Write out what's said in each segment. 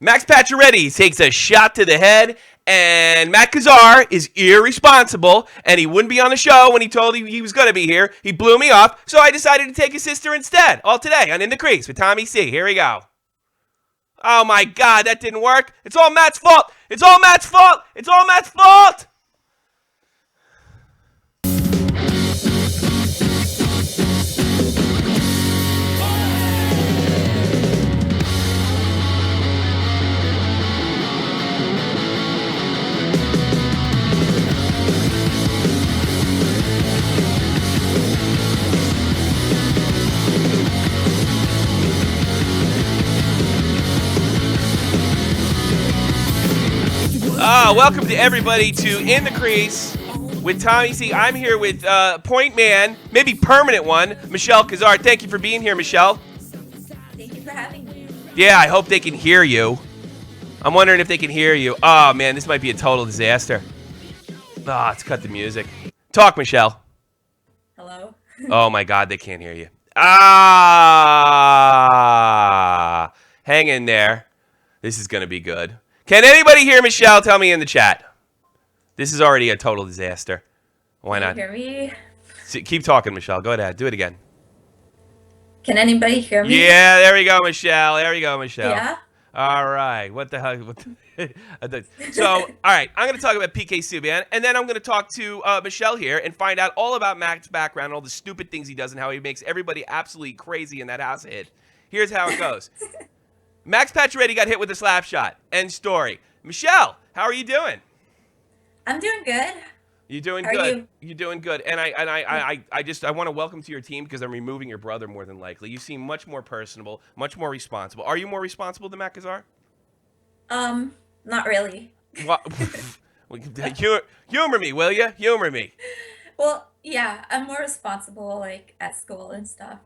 Max Pacioretty takes a shot to the head, and Matt Cassar is irresponsible, and he wouldn't be on the show when he told he was going to be here. He blew me off, so I decided to take his sister instead. All today on In the Crease with Tommy C. Here we go. Oh my God, that didn't work. It's all Matt's fault. It's all Matt's fault. It's all Matt's fault. Welcome to everybody to In the Crease with Tommy C. I'm here with Point Man, maybe permanent one, Michelle Cassar. Thank you for being here, Michelle. Thank you for having me. Yeah, I hope they can hear you. I'm wondering if they can hear you. Oh, man, this might be a total disaster. Let's cut the music. Talk, Michelle. Hello? Oh, my God, they can't hear you. Hang in there. This is going to be good. Can anybody hear Michelle? Tell me in the chat. This is already a total disaster. Why not? Can you hear me? Keep talking, Michelle. Go ahead. Do it again. Can anybody hear me? Yeah, there we go, Michelle. There we go, Michelle. Yeah? All right. What the hell? So, all right. I'm going to talk about PK Subban, and then I'm going to talk to Michelle here and find out all about Mac's background, all the stupid things he does, and how he makes everybody absolutely crazy in that house hit. Here's how it goes. Max Pacioretty got hit with a slap shot. End story. Michelle, how are you doing? I'm doing good. You're doing How good. are you? You're doing good. And I want to welcome to your team because I'm removing your brother more than likely. You seem much more personable, much more responsible. Are you more responsible than Matt Cassar? Not really. What? Humor me, will you? Humor me. Well, yeah, I'm more responsible, like, at school and stuff.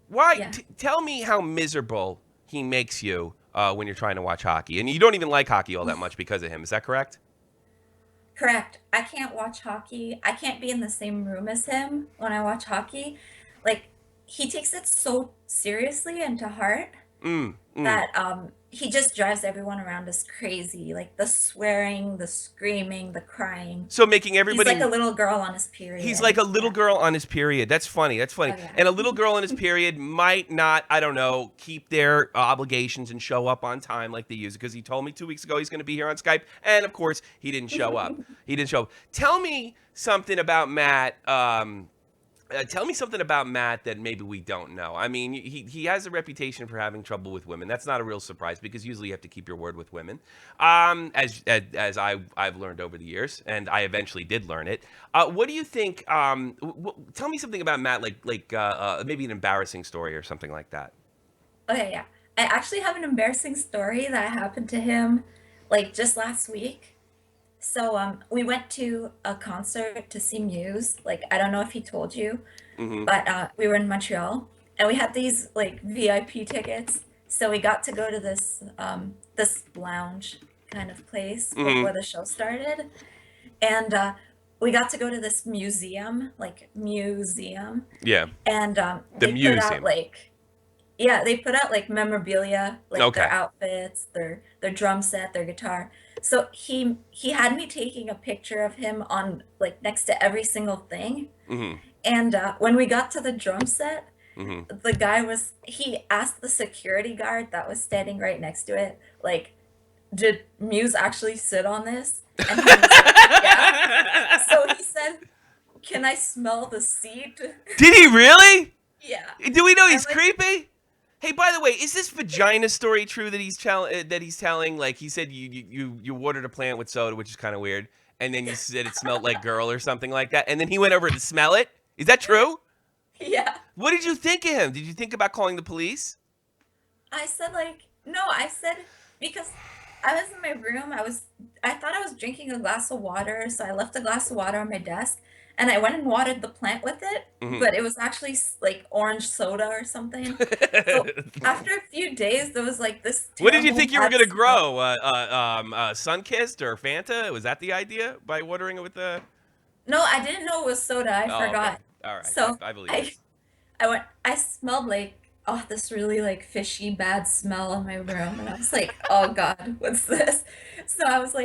Why? Yeah. Tell me how miserable he makes you when you're trying to watch hockey. And you don't even like hockey all that much because of him. Is that correct? Correct. I can't watch hockey. I can't be in the same room as him when I watch hockey. Like, he takes it so seriously and to heart that he just drives everyone around us crazy. Like, the swearing, the screaming, the crying. So making everybody... He's like a little girl on his period. He's like a little girl on his period. That's funny. That's funny. Oh, yeah. And a little girl on his period might not, I don't know, keep their obligations and show up on time like they used, because he told me 2 weeks ago he's going to be here on Skype. And, of course, he didn't show up. He didn't show up. Tell me something about Matt. Tell me something about Matt that maybe we don't know. I mean, he has a reputation for having trouble with women. That's not a real surprise because usually you have to keep your word with women, as I've learned over the years, and I eventually did learn it. What do you think? Tell me something about Matt, like maybe an embarrassing story or something like that. Okay, yeah. I actually have an embarrassing story that happened to him like just last week. So we went to a concert to see Muse. Like, I don't know if he told you, but we were in Montreal and we had these like VIP tickets. So we got to go to this this lounge kind of place before the show started. And we got to go to this museum. Yeah. And The they put museum. out like, yeah, they put out like memorabilia, like Okay. their outfits, their drum set, their guitar. So he had me taking a picture of him on like next to every single thing. And when we got to the drum set, the guy he asked the security guard that was standing right next to it, like, did Muse actually sit on this? And he was like, yeah. So he said, can I smell the seat? Did he really? Yeah. Do we know he's like- creepy? Hey, by the way, is this vagina story true that he's telling? Like, he said you watered a plant with soda, which is kind of weird, and then you said it smelled like girl or something like that, and then he went over to smell it. Is that true? Yeah. What did you think of him? Did you think about calling the police? I said because I was in my room, I thought I was drinking a glass of water, so I left a glass of water on my desk and I went and watered the plant with it, but it was actually like orange soda or something. So after a few days, there was like this. What did you think you were terrible gonna bad grow? Sun-kissed or Fanta? Was that the idea by watering it with the? No, I didn't know it was soda. I Oh, okay. forgot. All right. So I believe it. I smelled like this really like fishy bad smell in my room, and I was like, oh God, what's this? So I was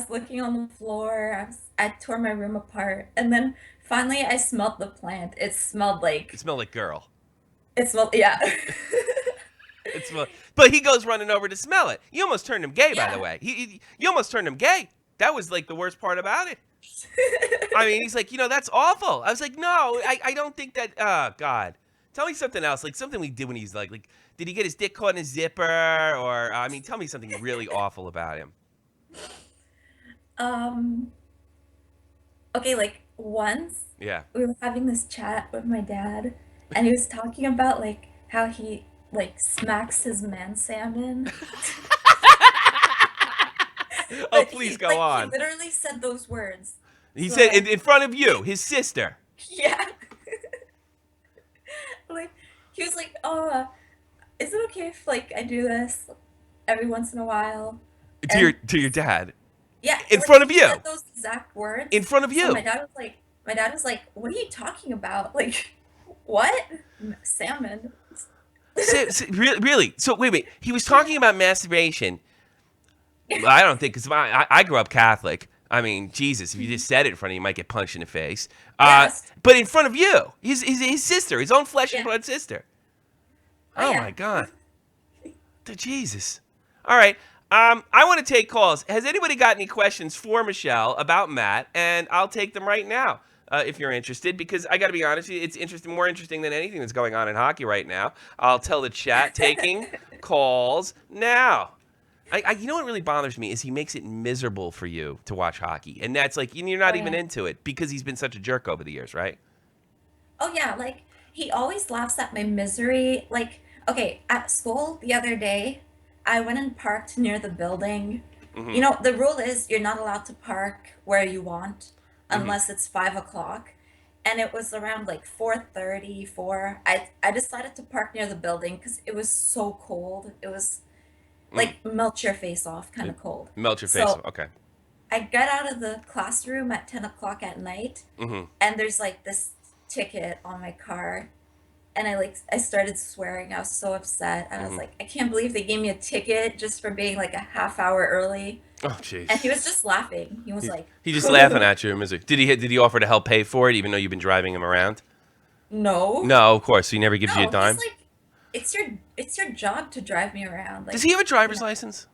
looking on the floor. I tore my room apart, and then finally I smelled the plant. It smelled like girl. It smelled, yeah. It smelled, but he goes running over to smell it. You almost turned him gay, by the Yeah. way. You almost turned him gay. That was like the worst part about it. I mean, he's like, that's awful. I was like, no, I don't think that. Oh God, tell me something else, like something we did when he's like, did he get his dick caught in his zipper, or I mean, tell me something really awful about him. Um, okay, like once Yeah. we were having this chat with my dad, and he was talking about like how he like smacks his man salmon. Oh, But please he go like he on. literally said those words. He So said in front of you, his sister, yeah. Like he was like, "Oh, is it okay if like I do this every once in a while?" And to your dad, yeah, in like front of he said you, those exact in words. front of So you. my dad was like, "What are you talking about? Like, what? Salmon?" Really? So wait. He was talking Yeah. about masturbation. I don't think because I grew up Catholic. I mean, Jesus, if you just said it in front of you, you might get punched in the face. Yes. But in front of you, his sister, his own flesh and Yeah. blood sister. Oh Oh yeah. my God, Jesus. All right. I want to take calls. Has anybody got any questions for Michelle about Matt? And I'll take them right now. If you're interested, because I got to be honest, it's interesting, more interesting than anything that's going on in hockey right now. I'll tell the chat taking calls now. You know what really bothers me is he makes it miserable for you to watch hockey, and that's like you're not Oh even yeah. into it because he's been such a jerk over the years, right? Oh yeah, like he always laughs at my misery. Like, okay, at school the other day, I went and parked near the building. You Mm-hmm. know, the rule is you're not allowed to park where you want Mm-hmm. unless it's 5 o'clock. And it was around like 4:30, 4. I decided to park near the building because it was so cold. It was Mm. like melt your face off kind It of cold. melt your face. So Okay. I got out of the classroom at 10 o'clock at night, Mm-hmm. and there's like this ticket on my car, and I started swearing. I was so upset, and I was Mm-hmm. like, I can't believe they gave me a ticket just for being like a half hour early. Oh, And he jeez. was just laughing. He was He, like, he just laughing at you in misery. Did he offer to help pay for it, even though you've been driving him around? no, No, of course. He never gives you a no. He's dime. like, it's your job to drive me around. Does Like, he have a you driver's know, license?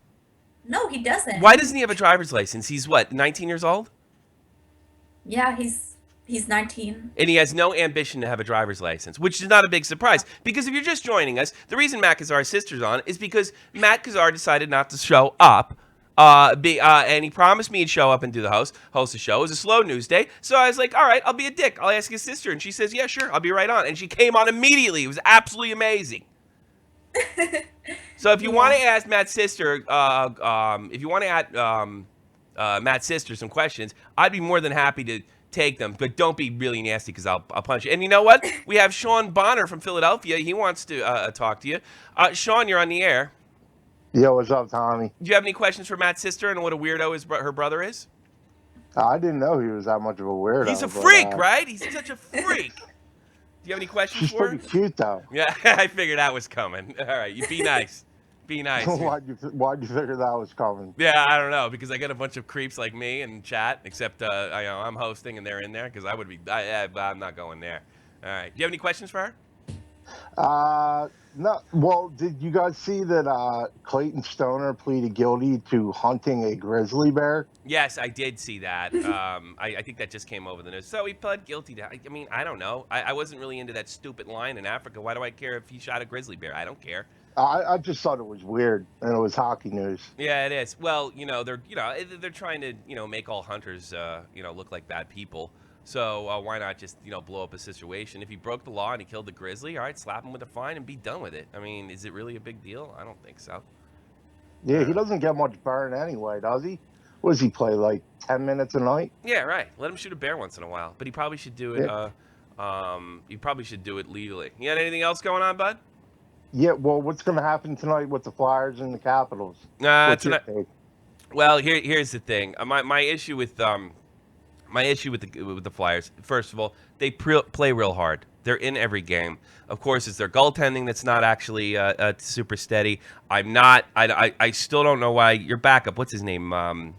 no, he doesn't. Why doesn't he have a driver's license? He's what, 19 years old? Yeah, he's 19. And he has no ambition to have a driver's license, which is not a big surprise. Because if you're just joining us, the reason Matt Cassar's sister's on is because Matt Cassar decided not to show up. And he promised me he'd show up and do the host the show. It was a slow news day. So I was like, all right, I'll be a dick. I'll ask his sister. And she says, yeah, sure, I'll be right on. And she came on immediately. It was absolutely amazing. So if you want Yeah. to ask Matt's sister, if you want to ask Matt's sister some questions, I'd be more than happy to take them. But don't be really nasty because I'll punch you. And you know what? We have Sean Bonner from Philadelphia. He wants to talk to you. Sean, you're on the air. Yo, what's up, Tommy? Do you have any questions for Matt's sister and what a weirdo her brother is? I didn't know he was that much of a He's a weirdo, freak, but right? He's such a freak. Do you have any questions she's for pretty her? cute, though. Yeah, I figured that was coming. All right, you be nice. Be nice. Why'd you figure that was coming? Yeah, I don't know because I got a bunch of creeps like me in chat. Except I'm hosting and they're in there because I would be. I'm not going there. All right. Do you have any questions for her? No. Well, did you guys see that Clayton Stoner pleaded guilty to hunting a grizzly bear? Yes, I did see that. I think that just came over the news. So he pled guilty to. I mean, I don't know. I wasn't really into that stupid line in Africa. Why do I care if he shot a grizzly bear? I don't care. I just thought it was weird, and it was hockey news. Yeah, it is. Well, they're trying to make all hunters look like bad people. So why not just blow up a situation? If he broke the law and he killed the grizzly, all right, slap him with a fine and be done with it. I mean, is it really a big deal? I don't think so. Yeah, he doesn't get much burn anyway, does he? What does he play, like 10 minutes a night? Yeah, right. Let him shoot a bear once in a while, but he probably should do it. Yeah. He probably should do it legally. You got anything else going on, bud? Yeah, well, what's going to happen tonight with the Flyers and the Capitals? What's your Tonight. take? Well, here's the thing. My issue with the Flyers. First of all, they play real hard. They're in every game. Of course, it's their goaltending that's not actually super steady. I still don't know why your backup. What's his name?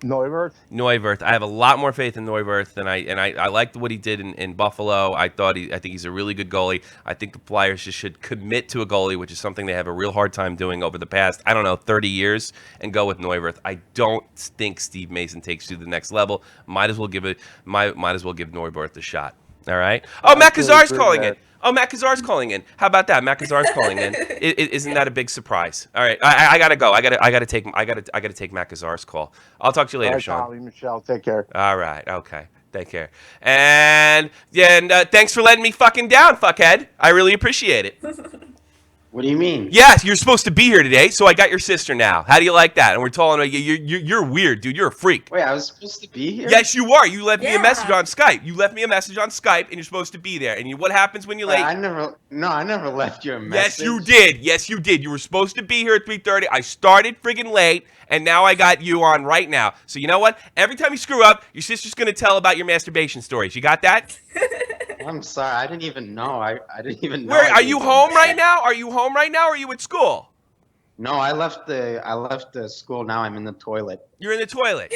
Neuwirth? Neuwirth. I have a lot more faith in Neuwirth than I liked what he did in Buffalo. I think he's a really good goalie. I think the Flyers just should commit to a goalie, which is something they have a real hard time doing over the past, 30 years, and go with Neuwirth. I don't think Steve Mason takes you to the next level. Might as well give Neuwirth a shot. All right. Oh, Matt Cassar's calling in. Matt Cassar's calling in. How about that? Matt Cassar's calling in. Isn't that a big surprise? All right. I gotta go. I gotta take Matt Cassar's call. I'll talk to you later, All right, Sean. Stahli, Michelle, take care. All right. Okay. Take care. And thanks for letting me fucking down, fuckhead. I really appreciate it. What do you mean? Yes, you're supposed to be here today, so I got your sister now. How do you like that? And we're telling you, you're weird, dude. You're a freak. Wait, I was supposed to be here? Yes, you are. You left me a Yeah. message on Skype. And you're supposed to be there. And what happens when you're late? I never left you a Yes, message. you did. Yes, you did. You were supposed to be here at 3:30. I started friggin' late, and now I got you on right now. So you know what? Every time you screw up, your sister's gonna tell about your masturbation stories. You got that? I'm sorry, I didn't even know. I didn't even know. Where I are you gave home a right now? Are you home right now? Or are you at school? No, I left the school. Now I'm in the toilet. You're in the toilet.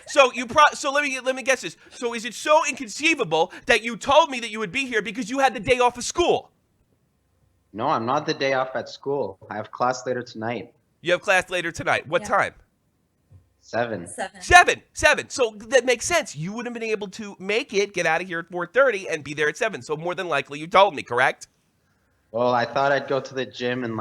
So so let me guess this. So is it so inconceivable that you told me that you would be here because you had the day off of school? No, I'm not the day off at school. I have class later tonight. You have class later tonight. What Yeah. time? 7. 7. So that makes sense. You would have been able to make it, get out of here at 4:30, and be there at 7. So more than likely, you told me, correct? Well, I thought I'd go to the gym and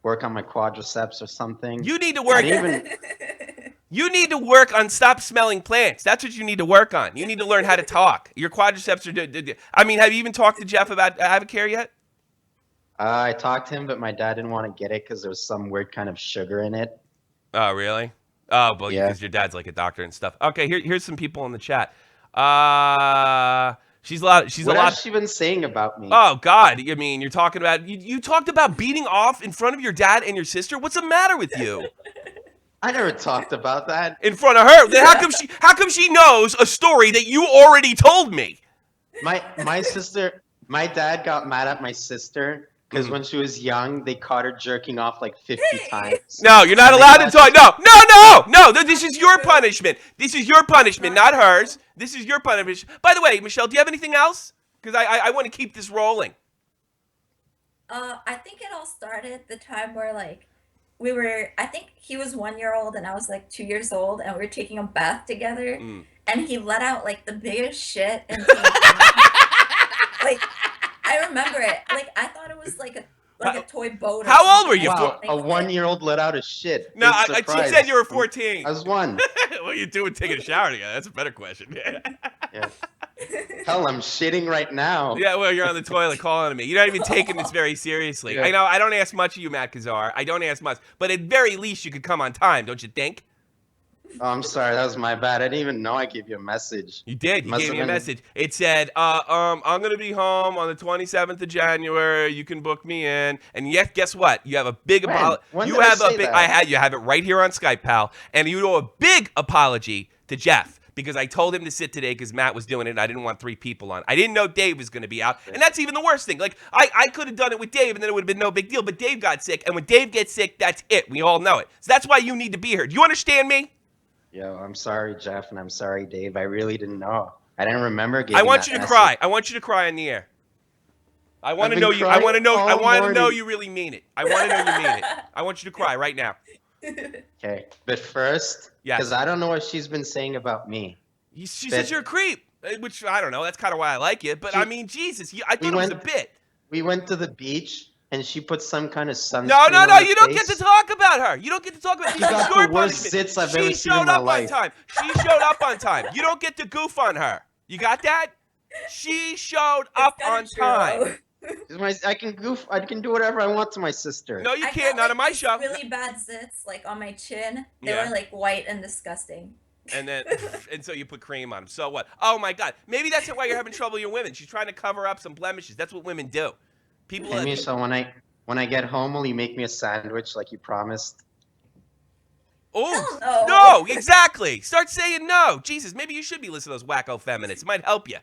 work on my quadriceps or something. You need to I work. didn't even. You need to work on stop smelling plants. That's what you need to work on. You need to learn how to talk. Your quadriceps are. I mean, have you even talked to Jeff about Advocare yet? I talked to him, but my dad didn't want to get it because there was some weird kind of sugar in it. Oh, really? Oh, well, Yeah. because your dad's like a doctor and stuff. Okay, here's some people in the chat. She's a lot. What has she been saying about me? Oh God! I mean, you're talking about you talked about beating off in front of your dad and your sister. What's the matter with you? I never talked about that. In front of her? Then how come she knows a story that you already told me? My dad got mad at my sister because when she was young, they caught her jerking off 50 times. No, you're not allowed to talk. No. This is your punishment. This is your punishment, not hers. This is your punishment. By the way, Michelle, do you have anything else? Because I want to keep this rolling. I think it all started the time where I think he was 1 year old and I was 2 years old, and we were taking a bath together, and he let out the biggest shit into I remember it. I thought it was a toy boat. Or How old were you? Wow, a 1-year-old let out a shit. No, Big she surprise. said you were 14. I was 1. What are you doing taking a shower together? That's a better question. Yeah. Hell, I'm shitting right now. Yeah, well, you're on the toilet calling to me. You're not even taking this very seriously. Yeah. I know I don't ask much of you, Matt Cassar. I don't ask much. But at very least, you could come on time, don't you think? Oh, I'm sorry, that was my bad. I didn't even know I gave you a message. You did. You Must gave have me a been- message. It said, I'm going to be home on the 27th of January. You can book me in. And yet, guess what? You have a big apology. When You did I have a say big. that? You have it right here on Skype, pal. And you owe a big apology to Jeff, because I told him to sit today because Matt was doing it and I didn't want 3 people on. I didn't know Dave was going to be out. And that's even the worst thing. I could have done it with Dave and then it would have been no big deal. But Dave got sick. And when Dave gets sick, that's it. We all know it. So that's why you need to be here. Do you understand me? Yo, I'm sorry, Jeff, and I'm sorry, Dave. I really didn't know. I didn't remember giving I want that you to message. cry. I want you to cry on the air. I want to I've know been you. I want to know. crying I all want to know morning. you really mean it. I want to know you mean it. I want you to cry right now. Okay, but first, Yes. because I don't know what she's been saying about me. She says you're a creep, which I don't know. That's kind of why I like it. But I mean, Jesus, I thought it was a bit. We went to the beach, and she put some kind of sunscreen No. on her You don't get face. to talk about her. You don't get to talk about. She This got is your the worst punishment. zits I've She ever seen showed in my up on life. time. She showed up on time. You don't get to goof on her. You got that? She showed up on time. I can goof. I can do whatever I want to my sister. No, you I can't. got, Not on my these show. really bad zits on my chin. They Yeah. were white and disgusting. And then, and so you put cream on them. So what? Oh my God! Maybe that's why you're having trouble with your women. She's trying to cover up some blemishes. That's what women do. People. Hey, Misha, when I get home, will you make me a sandwich like you promised? Oh Hell no! Exactly. Start saying no. Jesus, maybe you should be listening to those wacko feminists. It might help you.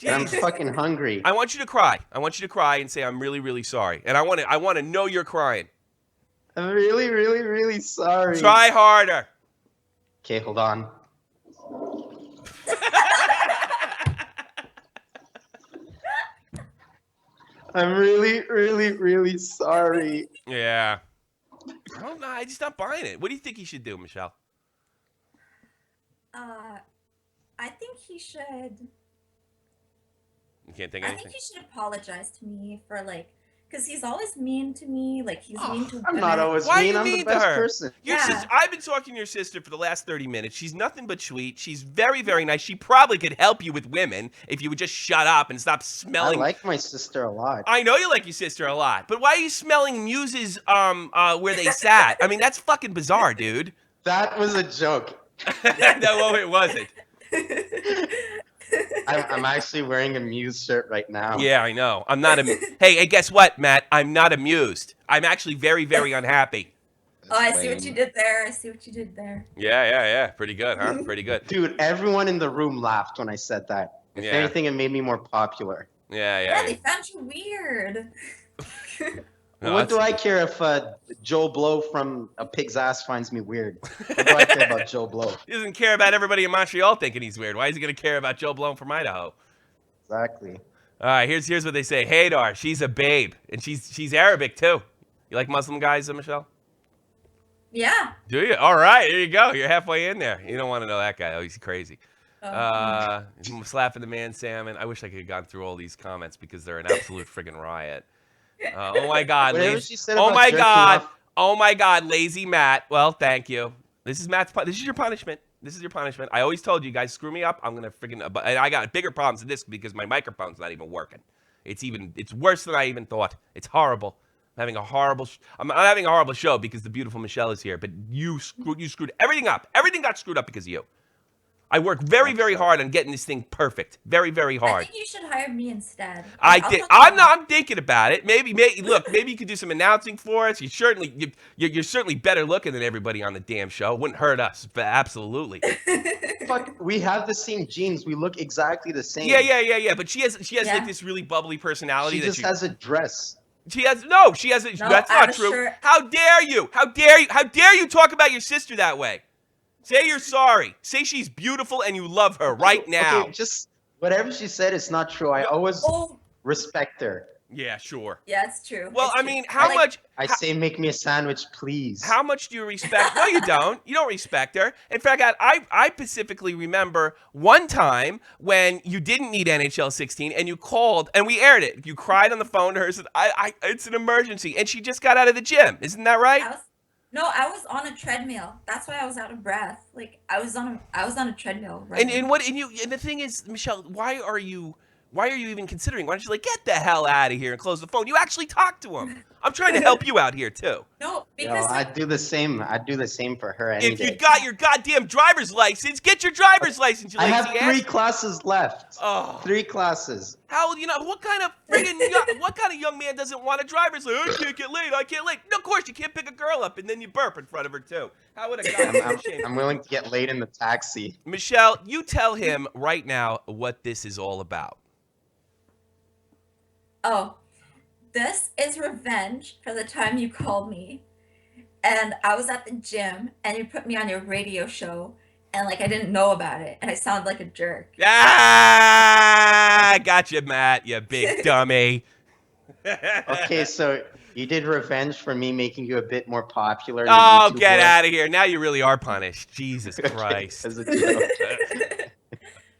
And I'm Jesus. fucking hungry. I want you to cry. I want you to cry and say I'm really, really sorry. And I want to know you're crying. I'm really, really, really sorry. Try harder. Okay, hold on. I'm really, really, really sorry. Yeah. I don't know. I'm just not buying it. What do you think he should do, Michelle? I think he should. You can't think of I anything? think he should apologize to me for like, because he's always mean to me. Like he's mean to I'm women. not always Why are mean. you I'm mean the to best her? person. Your Yeah. sister, I've been talking to your sister for the last 30 minutes. She's nothing but sweet. She's very, very nice. She probably could help you with women if you would just shut up and stop I smelling. like my sister a lot. I know you like your sister a lot, but why are you smelling Muse's where they sat? I mean, that's fucking bizarre, dude. That was a joke. No, it wasn't. I'm actually wearing a Muse shirt right now. Yeah, I know. I'm not. Hey, guess what, Matt? I'm not amused. I'm actually very, very unhappy. Oh, I see what you did there. I see what you did there. Yeah. Pretty good, huh? Pretty good. Dude, everyone in the room laughed when I said that. If Yeah. anything, it made me more popular. Yeah, Yeah. they found you weird. No, What do I care if Joe Blow from A Pig's Ass finds me weird? What do I care about Joe Blow? He doesn't care about everybody in Montreal thinking he's weird. Why is he gonna care about Joe Blow from Idaho? Exactly. All right, here's what they say. Haydar, she's a babe, and she's Arabic too. You like Muslim guys, Michelle? Yeah. Do you? All right, there you go. You're halfway in there. You don't want to know that guy. Oh, he's crazy. Slapping the man salmon. I wish I could have gone through all these comments because they're an absolute friggin' riot. Oh my God, Whatever lazy. she said Oh about my jerking God. off- Oh my God, lazy Matt. Well, thank you. This is Matt's. This is your punishment. This is your punishment. I always told you guys, screw me up. I'm gonna friggin'. And I got bigger problems than this because my microphone's not even working. It's worse than I even thought. It's horrible. I'm having a horrible. I'm not having a horrible show because the beautiful Michelle is here. But you screwed everything up. Everything got screwed up because of you. I worked very, very hard on getting this thing perfect. Very, very I hard. think you should hire me instead. I I'll did. talk to you. I'm thinking about it. Maybe look. Maybe you could do some announcing for us. You're certainly better looking than everybody on the damn show. It wouldn't hurt us, but absolutely. Fuck, we have the same genes. We look exactly the same. Yeah. But she has Yeah. like this really bubbly personality. She just has a dress. She has no. She has. No, That's I not was true. sure- How dare you? How dare you talk about your sister that way? Say you're sorry. Say she's beautiful and you love her right now. Okay, just whatever she said is not true. I always Oh, respect her. Yeah, sure. yeah, it's true. Well, It's I true. mean, how like- much? I say make me a sandwich, please. How much do you respect? No, you don't. You don't respect her. In fact, I specifically remember one time when you didn't need NHL 16 and you called and we aired it. You cried on the phone to her, said, it's an emergency, and she just got out of the gym. Isn't that right? I was on a treadmill. That's why I was out of breath. Like I was on a treadmill. And running. and the thing is, Michelle, why are you even considering? Why don't you like get the hell out of here and close the phone? You actually talk to him. I'm trying to help you out here too. No, Yo, because I'd do the same. I'd do the same for her any If you day. got your goddamn driver's license, get your driver's license. You I lazy have 3 ass. classes left. Oh. 3 classes. How what kind of young man doesn't want a driver's license? I can't get laid. I can't late. No, of course you can't pick a girl up and then you burp in front of her too. How would a guy? I'm willing to get laid in the taxi. Michelle, you tell him right now what this is all about. oh, this is revenge for the time you called me, and I was at the gym and you put me on your radio show, and like I didn't know about it, and I sounded like a jerk. Ah, gotcha, Matt. You big dummy. Okay, so you did revenge for me making you a bit more popular. in the Oh, YouTube get world? out of here! Now you really are punished. Jesus Okay, Christ. as a joke.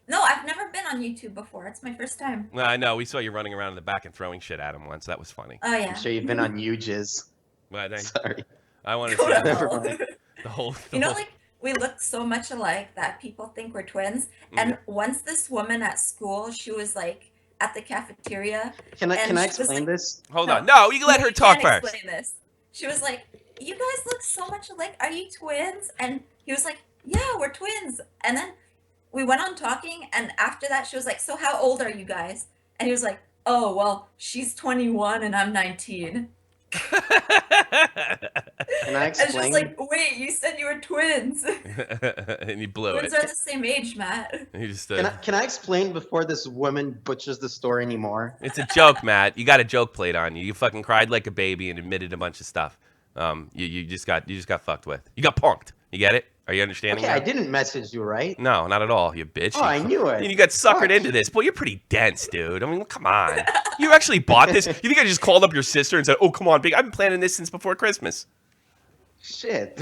No, I've never been on YouTube before. It's my first time. Well, I know. We saw you running around in the back and throwing shit at him once. That was funny. Oh yeah. I'm sure you've been on UJIS. But Sorry. I wanted Go to to Never hell. mind. the whole. You know, like we look so much alike that people think we're twins. And once this woman at school, she was like at the cafeteria. Can I And she was explain like- this? Hold No. on. No, you can let her You talk can't first. explain this. She was like, "You guys look so much alike. Are you twins?" And he was like, "Yeah, we're twins." And then we went on talking, and after that, she was like, "So how old are you guys?" And he was like, "Oh, well, she's 21 and I'm 19." Can I It's just explain? like, wait, you said you were twins. And you blew Twins it. are the same age, Matt. You just, Can I explain before this woman butchers the story anymore? it's a joke, Matt. You got a joke played on you. You fucking cried like a baby and admitted a bunch of stuff. You just got fucked with. You got punked. You get it? Are you understanding? Okay, that? I didn't message you, right? No, not at all. You bitch. Oh, I knew it. You got suckered Fuck. into this. Boy, you're pretty dense, dude. I mean, come on. You actually bought this? You think I just called up your sister and said, "Oh, come on, big. I've been planning this since before Christmas." Shit.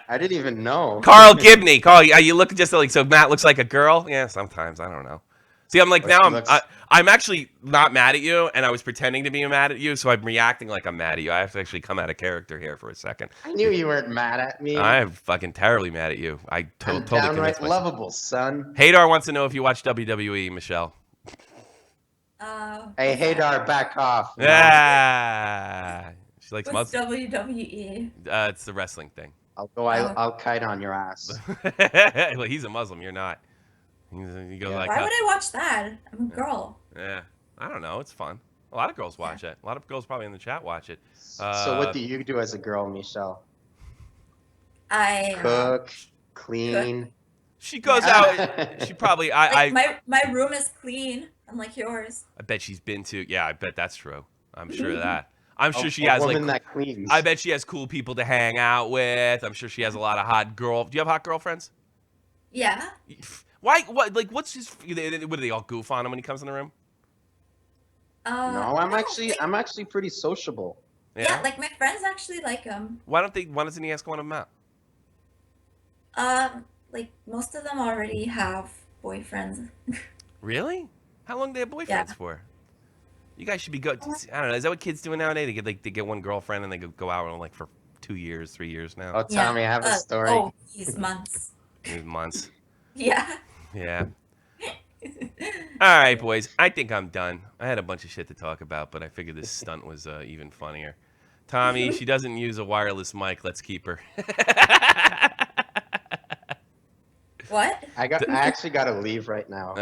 I didn't even know. Carl Gibney. Carl, you look just like, so Matt looks like a girl? Yeah, sometimes. I don't know. See, I'm like, Or now she I'm, looks- I'm actually not mad at you, and I was pretending to be mad at you, so I'm reacting like I'm mad at you. I have to actually come out of character here for a second. I knew you weren't mad at me. I'm fucking terribly mad at you. I I'm totally downright convinced myself. lovable, son. Hadar wants to know if you watch WWE, Michelle. Hey, Hadar, back off. Yeah. She likes What's Muslim. WWE? It's the wrestling thing. I'll go I'll kite on your ass. Well, he's a Muslim. You're not. You go like, Why would I watch that? I'm a girl. yeah. I don't know. It's fun. A lot of girls watch it. A lot of girls probably in the chat watch it. So what do you do as a girl, Michelle? I Cook, clean. She goes out. She probably. like my room is clean, unlike yours. I bet she's been to. Yeah, I bet that's true. I'm sure of that. I'm sure she a has woman like. that cleans. I bet she has cool people to hang out with. I'm sure she has a lot of hot girl. Do you have hot girlfriends? Yeah. Why? What? Like, what's his? What do they all goof on him when he comes in the room? No, I'm actually pretty sociable. Yeah, like my friends actually like him. Why don't they? Why doesn't he ask one of them out? Like most of them already have boyfriends. Really? How long do they have boyfriends Yeah. for? You guys should be I don't know. Is that what kids doing nowadays? They get one girlfriend and they go out like for 2 years, 3 years now. Oh, tell me, I have a story. Oh, these months. Months. Yeah. Yeah. All right, boys. I think I'm done. I had a bunch of shit to talk about, but I figured this stunt was even funnier. Tommy, she doesn't use a wireless mic. Let's keep her. What? I actually gotta leave right now. All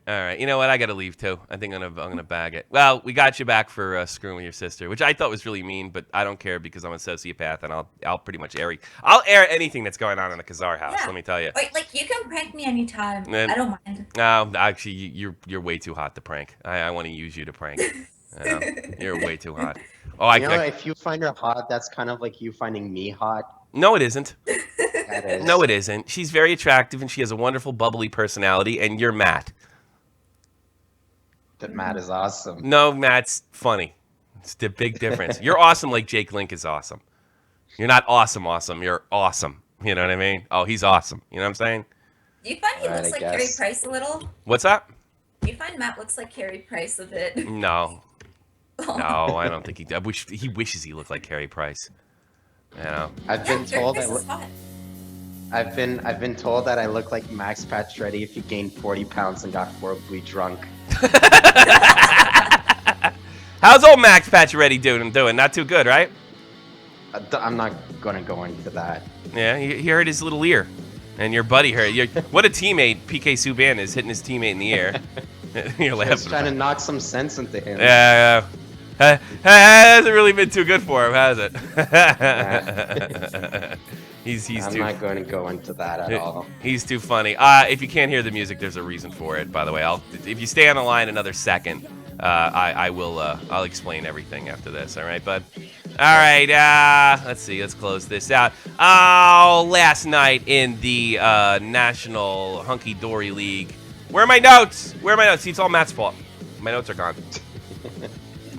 right. You know what? I gotta leave too. I think I'm gonna bag it. Well, we got you back for screwing with your sister, which I thought was really mean, but I don't care because I'm a sociopath and I'll pretty much I'll air anything that's going on in the Cassar house. Yeah. Let me tell you. Wait, like you can prank me anytime. Man. I don't mind. No, actually, you're way too hot to prank. I want to use you to prank. You're way too hot. Oh, If you find her hot, that's kind of like you finding me hot. No, it isn't. That is. No, it isn't. She's very attractive and she has a wonderful, bubbly personality, and you're Matt. That Matt is awesome. No, Matt's funny. It's the big difference. You're awesome like Jake Link is awesome. You're not awesome. You're awesome. You know what I mean? Oh, he's awesome. You know what I'm saying? Do you find he Alright, looks I like Carey guess. Price a little? What's up? Do you find Matt looks like Carey Price a bit? No, I don't think he. He wishes he looked like Carey Price. You know. I've Yeah, been Carey told Price is hot. I've been told that I look like Max Pacioretty if he gained 40 pounds and got horribly drunk. How's old Max Pacioretty doing? Not too good, right? I'm not gonna go into that. Yeah, he hurt his little ear, and your buddy hurt. What a teammate PK Subban is hitting his teammate in the ear. You're laughing. Just trying to knock some sense into him. Yeah. Hasn't really been too good for him, has it? he's I'm too. not going to go into that at all. He's too funny. If you can't hear the music, there's a reason for it. By the way, if you stay on the line another second, I will. I'll explain everything after this. All right, bud. All right. Let's see. Let's close this out. Oh, last night in the National Hunky Dory League. Where are my notes? See, it's all Matt's fault. My notes are gone.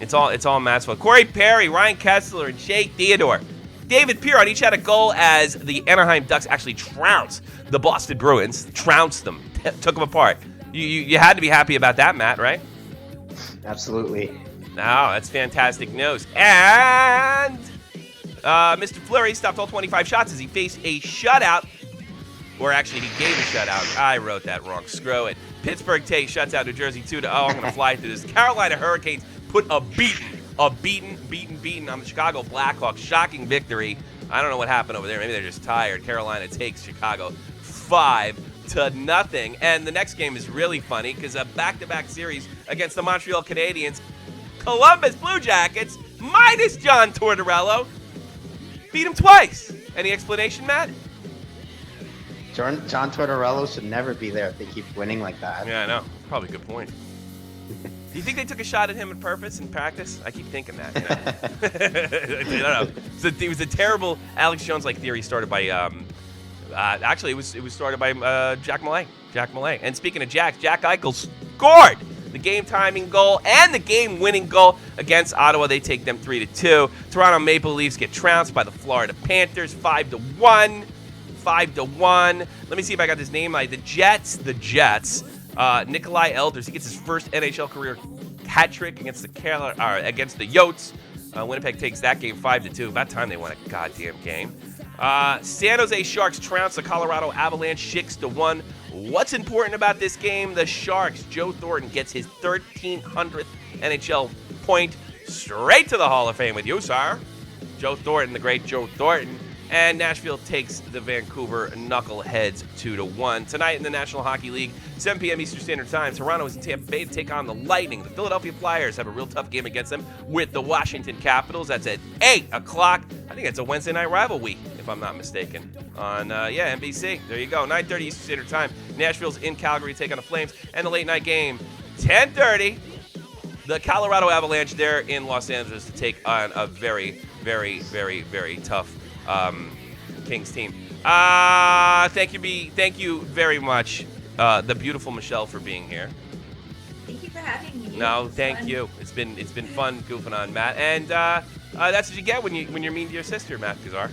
It's all Matt's fault. Corey Perry, Ryan Kessler, and Jake Theodore. David Pierrot each had a goal as the Anaheim Ducks actually trounced the Boston Bruins. Trounced them. Took them apart. You had to be happy about that, Matt, right? Absolutely. No, that's fantastic news. And Mr. Fleury stopped all 25 shots as he faced a shutout. Or actually, he gave a shutout. I wrote that wrong. Screw it. Pittsburgh shuts out New Jersey 2-0. I'm going to fly through this. Carolina Hurricanes put a beaten on the Chicago Blackhawks. Shocking victory. I don't know what happened over there. Maybe they're just tired. Carolina takes Chicago 5-0. And the next game is really funny because a back-to-back series against the Montreal Canadiens. Columbus Blue Jackets minus John Tortorella beat him twice. Any explanation, Matt? John Tortorella should never be there if they keep winning like that. Yeah, I know. Probably a good point. Do you think they took a shot at him on purpose in practice? I keep thinking that. I don't know. It was a terrible Alex Jones-like theory started by. Actually, it was started by Jack Malay. Jack Malay. And speaking of Jack Eichel scored the game-timing goal and the game-winning goal against Ottawa. They take them 3-2. Toronto Maple Leafs get trounced by the Florida Panthers 5-1. 5-1. Let me see if I got this name right. The Jets. Nikolai Elders. He gets his first NHL career hat trick against the Yotes. Winnipeg takes that game 5-2. About time they won a goddamn game. San Jose Sharks trounce the Colorado Avalanche 6-1. What's important about this game? The Sharks. Joe Thornton gets his 1,300th NHL point straight to the Hall of Fame with you, sir. Joe Thornton, the great Joe Thornton. And Nashville takes the Vancouver Knuckleheads 2-1. Tonight in the National Hockey League, 7 p.m. Eastern Standard Time, Toronto is in Tampa Bay to take on the Lightning. The Philadelphia Flyers have a real tough game against them with the Washington Capitals. That's at 8 o'clock. I think it's a Wednesday night rivalry, if I'm not mistaken, on, NBC. There you go, 9:30 Eastern Standard Time. Nashville's in Calgary to take on the Flames. And the late night game, 10:30. The Colorado Avalanche there in Los Angeles to take on a very, very, very, very tough Kings team. Thank you very much, the beautiful Michelle, for being here. Thank you for having me. No, thank you. It's been fun goofing on Matt, and that's what you get when you're mean to your sister, Matt Cassar.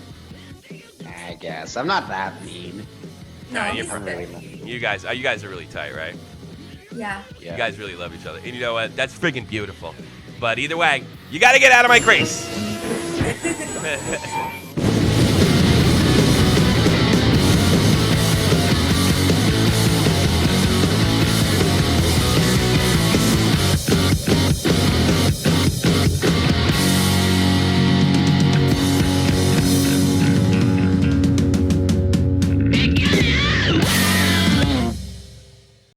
I guess I'm not that mean. No, Nah, he's you're good. You guys are really tight, right? Yeah. Yeah. You guys really love each other, and you know what? That's friggin' beautiful. But either way, you got to get out of my crease.